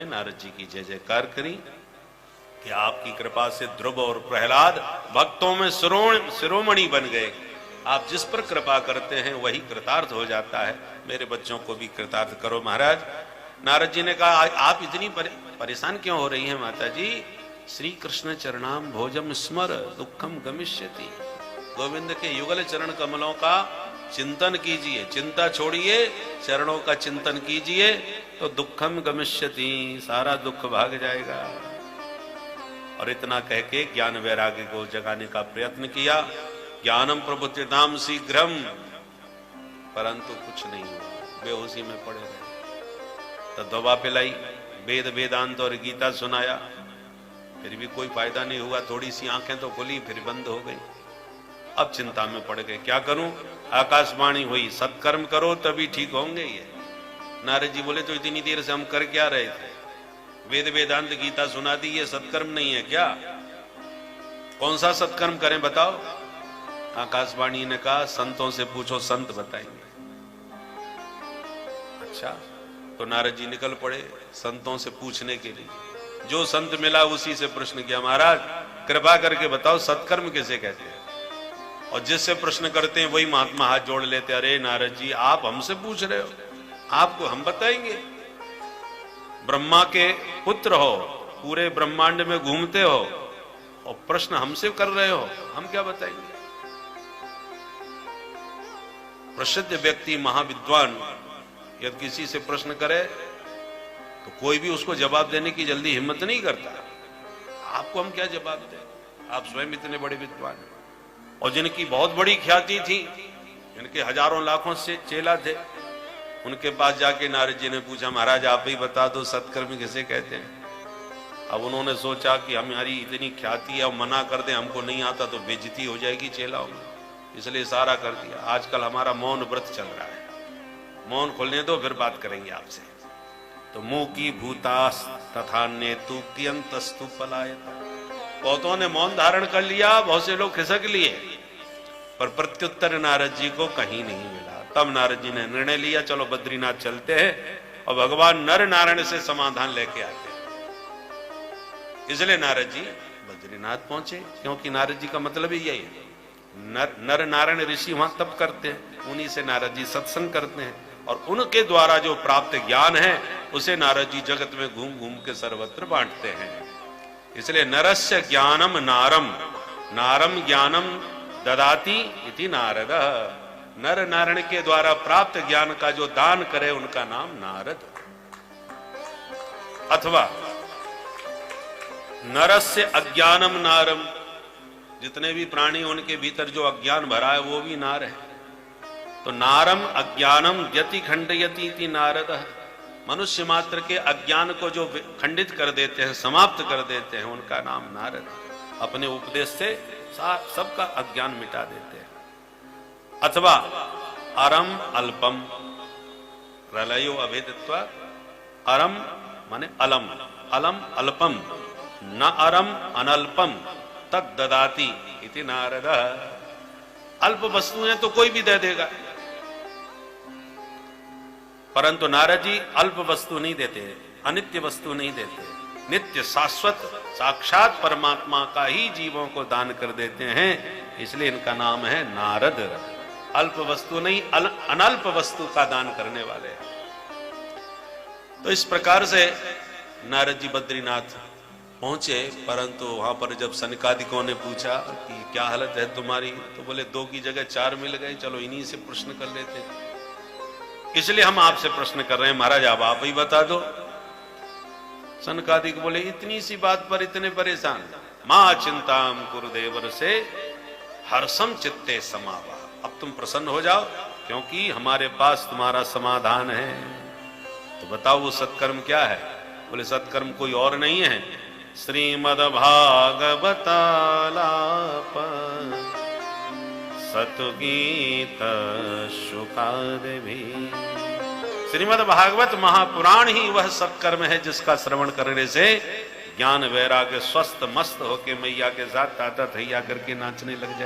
नारद जी की जय जयकार करी कि आपकी कृपा से ध्रुव और प्रहलाद भक्तों में शिरोमणि बन गए। आप जिस पर कृपा करते हैं वही कृतार्थ हो जाता है। मेरे बच्चों को भी कृतार्थ करो महाराज। नारद जी ने कहा आप इतनी परेशान क्यों हो रही हैं माता जी? श्री कृष्ण चरणाम भोजम स्मर दुखम गमिष्यति। गोविंद के युगल चरण कमलों का चिंतन कीजिए, चिंता छोड़िए, चरणों का चिंतन कीजिए तो दुखम गमिष्यति, सारा दुख भाग जाएगा। और इतना कह के ज्ञान वैराग्य को जगाने का प्रयत्न किया। ज्ञानम प्रबुद्धताम शीघ्रम, परंतु कुछ नहीं हुआ, बेहोशी में पड़े रहे। तो दवा पिलाई, वेद वेदांत और गीता सुनाया, फिर भी कोई फायदा नहीं हुआ। थोड़ी सी आंखें तो खुली, फिर बंद हो गई। अब चिंता में पड़ गए, क्या करूं? आकाशवाणी हुई, सत्कर्म करो तभी ठीक होंगे ये। नारद जी बोले तो इतनी देर से हम कर क्या रहे थे? वेद वेदांत गीता सुना दी, ये सत्कर्म नहीं है क्या? कौन सा सत्कर्म करें बताओ? आकाशवाणी ने कहा संतों से पूछो, संत बताएंगे। अच्छा, तो नारद जी निकल पड़े संतों से पूछने के लिए। जो संत मिला उसी से प्रश्न किया, महाराज कृपा करके बताओ सत्कर्म किसे कहते हैं? और जिससे प्रश्न करते हैं वही महात्मा हाथ जोड़ लेते, अरे नारद जी आप हमसे पूछ रहे हो, आपको हम बताएंगे। ब्रह्मा के पुत्र हो, पूरे ब्रह्मांड में घूमते हो और प्रश्न हमसे कर रहे हो, हम क्या बताएंगे? प्रसिद्ध व्यक्ति महाविद्वान यदि किसी से प्रश्न करे तो कोई भी उसको जवाब देने की जल्दी हिम्मत नहीं करता। आपको हम क्या जवाब दें? आप स्वयं इतने बड़े विद्वान हैं और जिनकी बहुत बड़ी ख्याति थी, जिनके हजारों लाखों से चेला थे, उनके पास जाके नारद जी ने पूछा, महाराज आप ही बता दो सत्कर्म किसे कहते हैं? अब उन्होंने सोचा कि हमारी इतनी ख्याति है, मना कर दें, हमको नहीं आता तो बेइज्जती हो जाएगी चेलाओं में, इसलिए सारा कर दिया। आजकल हमारा मौन व्रत चल रहा है, मौन खोलने दो फिर बात करेंगे आपसे। तो मुंह की भूतास तथा नेतु कियंतस्तु पलायता। बहुतों ने मौन धारण कर लिया, बहुत से लोग खिसक लिए, पर प्रत्युत्तर नारद जी को कहीं नहीं मिला। तब नारद जी ने निर्णय लिया, चलो बद्रीनाथ चलते हैं और भगवान नर नारायण से समाधान लेके आते हैं। इसलिए नारद जी बद्रीनाथ पहुंचे, क्योंकि नारद जी का मतलब ही यही है, नर नारायण ऋषि वहां तप करते हैं, उन्हीं से नारद जी सत्संग करते हैं और उनके द्वारा जो प्राप्त ज्ञान है उसे नारद जी जगत में घूम घूम के सर्वत्र बांटते हैं। इसलिए नरस्य ज्ञानम नारम, नारम ज्ञानम ददाति इति नारद। नर नारायण के द्वारा प्राप्त ज्ञान का जो दान करे उनका नाम नारद। अथवा नरस्य अज्ञानम नारम, जितने भी प्राणी उनके भीतर जो अज्ञान भरा है वो भी नार है। तो नारम अज्ञानम व्यति खंडयति इति नारद। मनुष्य मात्र के अज्ञान को जो खंडित कर देते हैं, समाप्त कर देते हैं, उनका नाम नारद। अपने उपदेश से सबका अज्ञान मिटा देते हैं। अथवा अरम अल्पम, प्रलयो अभेदत्वा, अरम माने अलम, अलम अल्पम, न अरम अनल्पम तद ददाति इति नारद। अल्प वस्तुएं तो कोई भी दे देगा, परंतु नारद जी अल्प वस्तु नहीं देते, अनित्य वस्तु नहीं देते, नित्य शाश्वत साक्षात परमात्मा का ही जीवों को दान कर देते हैं। इसलिए इनका नाम है नारद। अल्प वस्तु नहीं, अनल्प वस्तु का दान करने वाले। तो इस प्रकार से नारद जी बद्रीनाथ पहुंचे, परंतु वहां पर जब सनकादिकों ने पूछा कि क्या हालत है तुम्हारी, तो बोले 2 की जगह 4 मिल गए, चलो इन्हीं से प्रश्न कर लेते हैं। इसलिए हम आपसे प्रश्न कर रहे हैं, महाराज आप ही बता दो। सनकादिक बोले इतनी सी बात पर इतने परेशान? मां चिंताम गुरुदेवर से हर्षम चित्ते समावा। अब तुम प्रसन्न हो जाओ क्योंकि हमारे पास तुम्हारा समाधान है। तो बताओ वो सत्कर्म क्या है? बोले सत्कर्म कोई और नहीं है, श्रीमद् भागवतालाप सतगीत शुकादि। श्रीमद् भागवत महापुराण ही वह सत्कर्म है जिसका श्रवण करने से ज्ञान वैराग्य स्वस्थ मस्त होके मैया के साथ ताता थैया करके नाचने लग जाए।